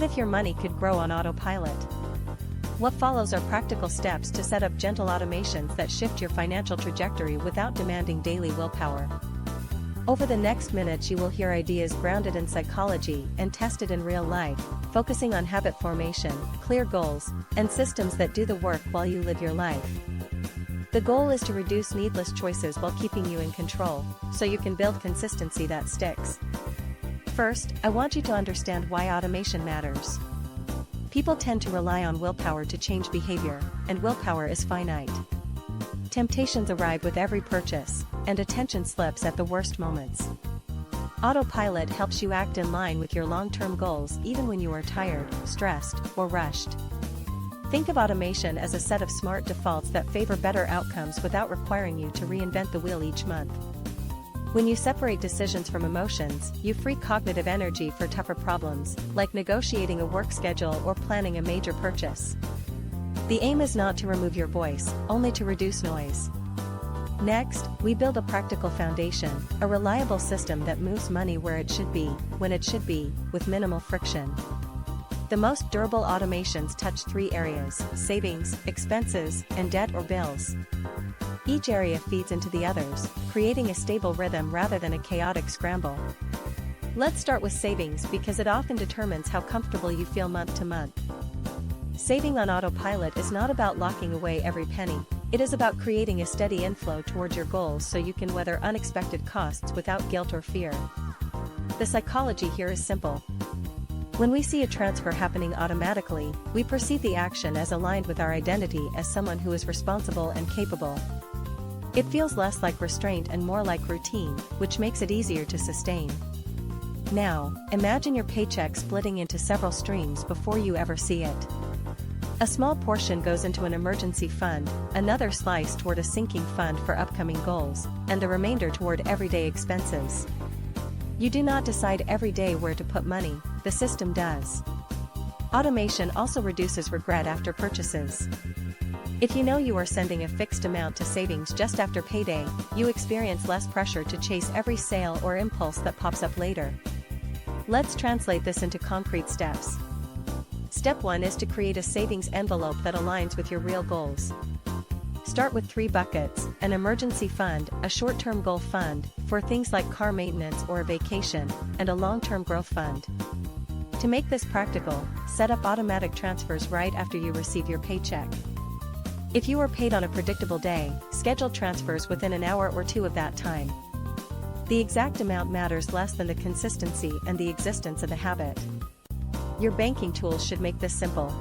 if your money could grow on autopilot? What follows are practical steps to set up gentle automations that shift your financial trajectory without demanding daily willpower. Over the next minutes you will hear ideas grounded in psychology and tested in real life, focusing on habit formation, clear goals, and systems that do the work while you live your life. The goal is to reduce needless choices while keeping you in control, so you can build consistency that sticks. First, I want you to understand why automation matters. People tend to rely on willpower to change behavior, and willpower is finite. Temptations arrive with every purchase, and attention slips at the worst moments. Autopilot helps you act in line with your long-term goals even when you are tired, stressed, or rushed. Think of automation as a set of smart defaults that favor better outcomes without requiring you to reinvent the wheel each month. When you separate decisions from emotions, you free cognitive energy for tougher problems, like negotiating a work schedule or planning a major purchase. The aim is not to remove your voice, only to reduce noise. Next, we build a practical foundation, a reliable system that moves money where it should be, when it should be, with minimal friction. The most durable automations touch three areas: savings, expenses, and debt or bills. Each area feeds into the others, creating a stable rhythm rather than a chaotic scramble. Let's start with savings because it often determines how comfortable you feel month to month. Saving on autopilot is not about locking away every penny, it is about creating a steady inflow towards your goals so you can weather unexpected costs without guilt or fear. The psychology here is simple. When we see a transfer happening automatically, we perceive the action as aligned with our identity as someone who is responsible and capable. It feels less like restraint and more like routine, which makes it easier to sustain. Now, imagine your paycheck splitting into several streams before you ever see it. A small portion goes into an emergency fund, another slice toward a sinking fund for upcoming goals, and the remainder toward everyday expenses. You do not decide every day where to put money, the system does. Automation also reduces regret after purchases. If you know you are sending a fixed amount to savings just after payday, you experience less pressure to chase every sale or impulse that pops up later. Let's translate this into concrete steps. Step 1 is to create a savings envelope that aligns with your real goals. Start with 3 buckets: an emergency fund, a short-term goal fund, for things like car maintenance or a vacation, and a long-term growth fund. To make this practical, set up automatic transfers right after you receive your paycheck. If you are paid on a predictable day, schedule transfers within an hour or two of that time. The exact amount matters less than the consistency and the existence of the habit. Your banking tools should make this simple.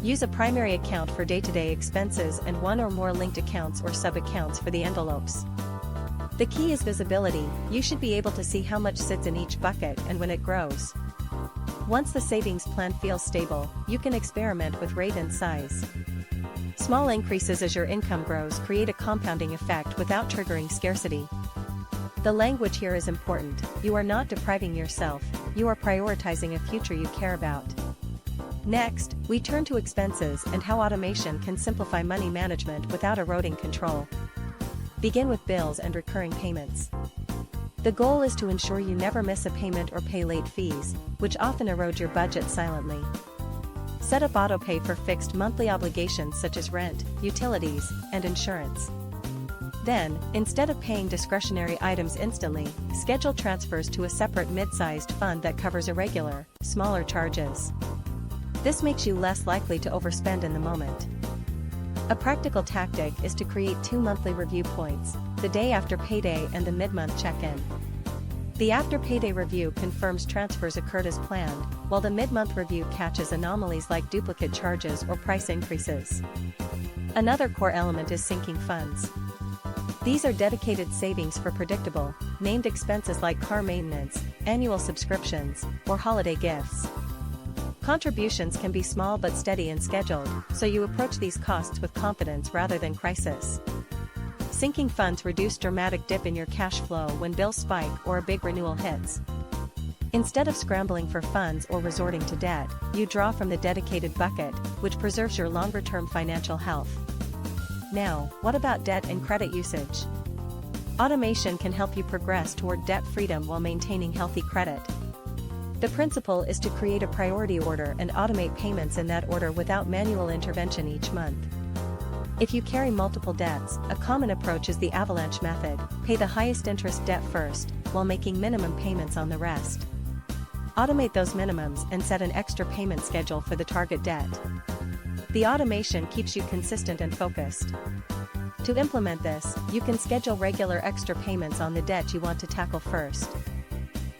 Use a primary account for day-to-day expenses and one or more linked accounts or sub-accounts for the envelopes. The key is visibility. You should be able to see how much sits in each bucket and when it grows. Once the savings plan feels stable, you can experiment with rate and size. Small increases as your income grows create a compounding effect without triggering scarcity. The language here is important. You are not depriving yourself, you are prioritizing a future you care about. Next, we turn to expenses and how automation can simplify money management without eroding control. Begin with bills and recurring payments. The goal is to ensure you never miss a payment or pay late fees, which often erode your budget silently. Set up autopay for fixed monthly obligations such as rent, utilities, and insurance. Then, instead of paying discretionary items instantly, schedule transfers to a separate mid-sized fund that covers irregular, smaller charges. This makes you less likely to overspend in the moment. A practical tactic is to create 2 monthly review points, the day after payday and the mid-month check-in. The after payday review confirms transfers occurred as planned, while the mid-month review catches anomalies like duplicate charges or price increases. Another core element is sinking funds. These are dedicated savings for predictable, named expenses like car maintenance, annual subscriptions, or holiday gifts. Contributions can be small but steady and scheduled, so you approach these costs with confidence rather than crisis. Sinking funds reduce dramatic dip in your cash flow when bills spike or a big renewal hits. Instead of scrambling for funds or resorting to debt, you draw from the dedicated bucket, which preserves your longer-term financial health. Now, what about debt and credit usage? Automation can help you progress toward debt freedom while maintaining healthy credit. The principle is to create a priority order and automate payments in that order without manual intervention each month. If you carry multiple debts, a common approach is the avalanche method: pay the highest interest debt first, while making minimum payments on the rest. Automate those minimums and set an extra payment schedule for the target debt. The automation keeps you consistent and focused. To implement this, you can schedule regular extra payments on the debt you want to tackle first.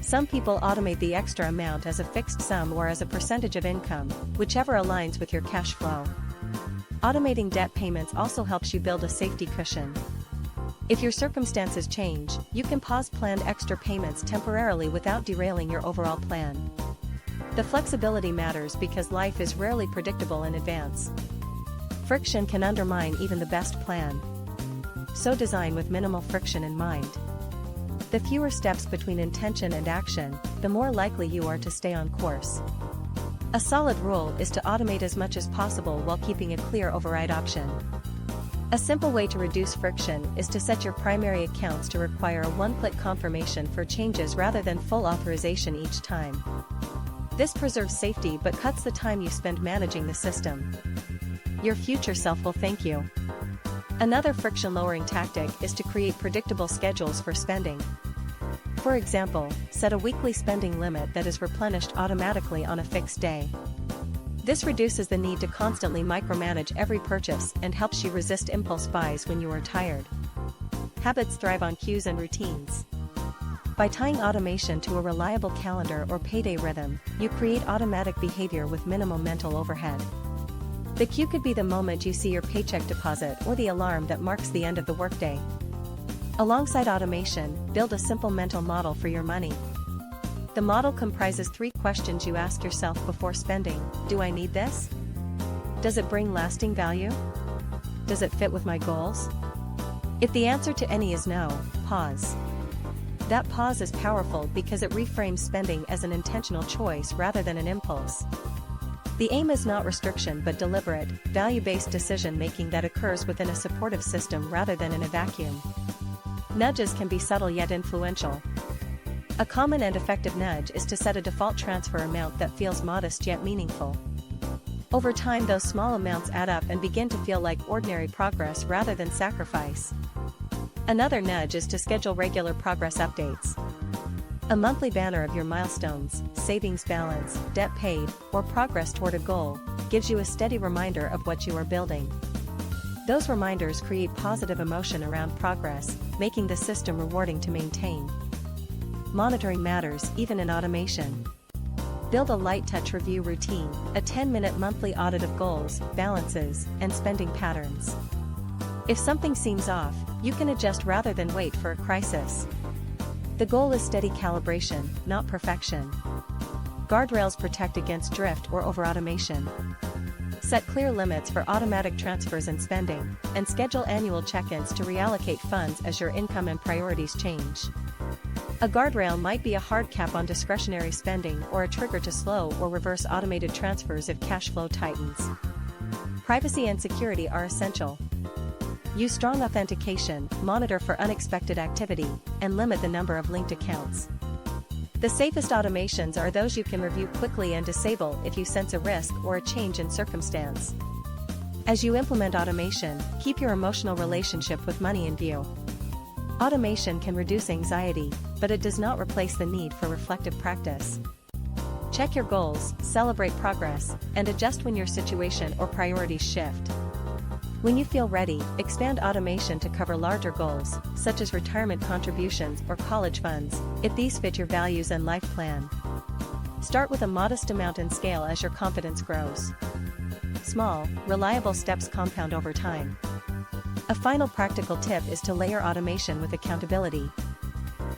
Some people automate the extra amount as a fixed sum or as a percentage of income, whichever aligns with your cash flow. Automating debt payments also helps you build a safety cushion. If your circumstances change, you can pause planned extra payments temporarily without derailing your overall plan. The flexibility matters because life is rarely predictable in advance. Friction can undermine even the best plan. So design with minimal friction in mind. The fewer steps between intention and action, the more likely you are to stay on course. A solid rule is to automate as much as possible while keeping a clear override option. A simple way to reduce friction is to set your primary accounts to require a one-click confirmation for changes rather than full authorization each time. This preserves safety but cuts the time you spend managing the system. Your future self will thank you. Another friction-lowering tactic is to create predictable schedules for spending. For example, set a weekly spending limit that is replenished automatically on a fixed day. This reduces the need to constantly micromanage every purchase and helps you resist impulse buys when you are tired. Habits thrive on cues and routines. By tying automation to a reliable calendar or payday rhythm, you create automatic behavior with minimal mental overhead. The cue could be the moment you see your paycheck deposit or the alarm that marks the end of the workday. Alongside automation, build a simple mental model for your money. The model comprises 3 questions you ask yourself before spending. Do I need this? Does it bring lasting value? Does it fit with my goals? If the answer to any is no, pause. That pause is powerful because it reframes spending as an intentional choice rather than an impulse. The aim is not restriction but deliberate, value-based decision-making that occurs within a supportive system rather than in a vacuum. Nudges can be subtle yet influential. A common and effective nudge is to set a default transfer amount that feels modest yet meaningful. Over time, those small amounts add up and begin to feel like ordinary progress rather than sacrifice. Another nudge is to schedule regular progress updates. A monthly banner of your milestones, savings balance, debt paid, or progress toward a goal gives you a steady reminder of what you are building. Those reminders create positive emotion around progress, making the system rewarding to maintain. Monitoring matters even in automation. Build a light-touch review routine, a 10-minute monthly audit of goals, balances, and spending patterns. If something seems off, you can adjust rather than wait for a crisis. The goal is steady calibration, not perfection. Guardrails protect against drift or over-automation. Set clear limits for automatic transfers and spending, and schedule annual check-ins to reallocate funds as your income and priorities change. A guardrail might be a hard cap on discretionary spending or a trigger to slow or reverse automated transfers if cash flow tightens. Privacy and security are essential. Use strong authentication, monitor for unexpected activity, and limit the number of linked accounts. The safest automations are those you can review quickly and disable if you sense a risk or a change in circumstance. As you implement automation, keep your emotional relationship with money in view. Automation can reduce anxiety, but it does not replace the need for reflective practice. Check your goals, celebrate progress, and adjust when your situation or priorities shift. When you feel ready, expand automation to cover larger goals, such as retirement contributions or college funds, if these fit your values and life plan. Start with a modest amount and scale as your confidence grows. Small, reliable steps compound over time. A final practical tip is to layer automation with accountability.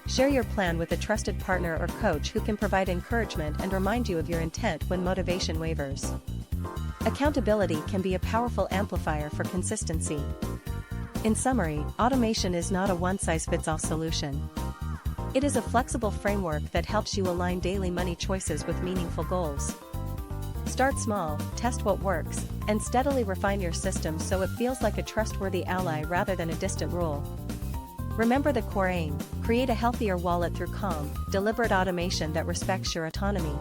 Share your plan with a trusted partner or coach who can provide encouragement and remind you of your intent when motivation wavers. Accountability can be a powerful amplifier for consistency. In summary, automation is not a one-size-fits-all solution. It is a flexible framework that helps you align daily money choices with meaningful goals. Start small, test what works, and steadily refine your system so it feels like a trustworthy ally rather than a distant rule. Remember the core aim: create a healthier wallet through calm, deliberate automation that respects your autonomy.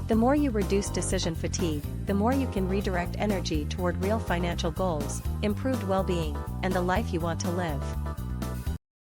The more you reduce decision fatigue, the more you can redirect energy toward real financial goals, improved well-being, and the life you want to live.